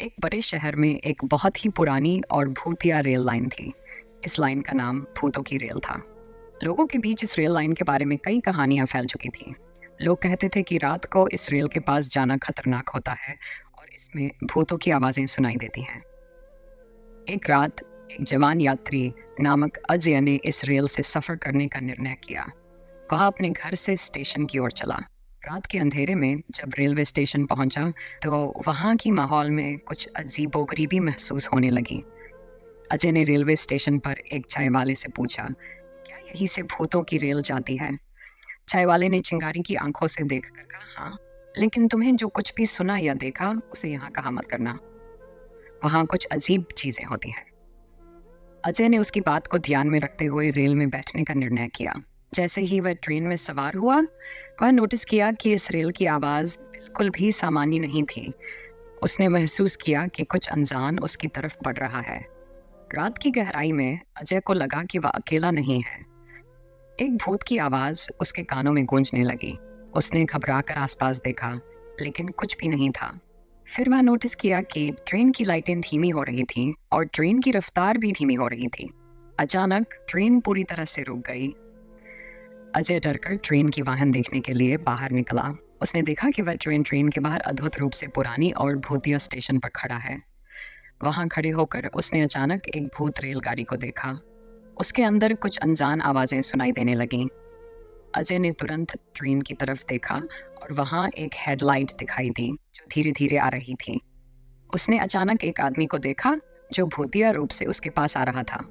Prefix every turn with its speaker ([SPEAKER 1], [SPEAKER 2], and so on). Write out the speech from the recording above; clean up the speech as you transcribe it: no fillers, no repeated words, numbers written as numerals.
[SPEAKER 1] एक बड़े शहर में एक बहुत ही पुरानी और भूतिया रेल लाइन थी। इस लाइन का नाम भूतों की रेल था। लोगों के बीच इस रेल लाइन के बारे में कई कहानियां फैल चुकी थीं। लोग कहते थे कि रात को इस रेल के पास जाना खतरनाक होता है और इसमें भूतों की आवाज़ें सुनाई देती हैं। एक रात एक जवान यात्री नामक अजय ने इस रेल से सफ़र करने का निर्णय किया। वह अपने घर से स्टेशन की ओर चला। रात के अंधेरे में जब रेलवे स्टेशन पहुंचा तो वहां की माहौल में कुछ अजीबोगरीबी महसूस होने लगी। अजय ने रेलवे स्टेशन पर एक चाय वाले से पूछा, क्या यहीं से भूतों की रेल जाती है? चाय वाले ने चिंगारी की आंखों से देखकर कहा, हाँ, लेकिन तुम्हें जो कुछ भी सुना या देखा उसे यहाँ कहा मत करना। वहाँ कुछ अजीब चीजें होती हैं। अजय ने उसकी बात को ध्यान में रखते हुए रेल में बैठने का निर्णय किया। जैसे ही वह ट्रेन में सवार हुआ, वह नोटिस किया कि इस रेल की आवाज़ बिल्कुल भी सामान्य नहीं थी। उसने महसूस किया कि कुछ अनजान उसकी तरफ बढ़ रहा है। रात की गहराई में अजय को लगा कि वह अकेला नहीं है। एक भूत की आवाज़ उसके कानों में गूंजने लगी। उसने घबराकर आसपास देखा, लेकिन कुछ भी नहीं था। फिर वह नोटिस किया कि ट्रेन की लाइटें धीमी हो रही थीं और ट्रेन की रफ्तार भी धीमी हो रही थी। अचानक ट्रेन पूरी तरह से रुक गई। अजय डरकर ट्रेन की वाहन देखने के लिए बाहर निकला। उसने देखा कि वह ट्रेन के बाहर अद्भुत रूप से पुरानी और भूतिया स्टेशन पर खड़ा है। वहां खड़े होकर उसने अचानक एक भूत रेलगाड़ी को देखा। उसके अंदर कुछ अनजान आवाजें सुनाई देने लगीं। अजय ने तुरंत ट्रेन की तरफ देखा और वहां एक हेडलाइट दिखाई दी जो धीरे धीरे आ रही थी। उसने अचानक एक आदमी को देखा जो भूतिया रूप से उसके पास आ रहा था।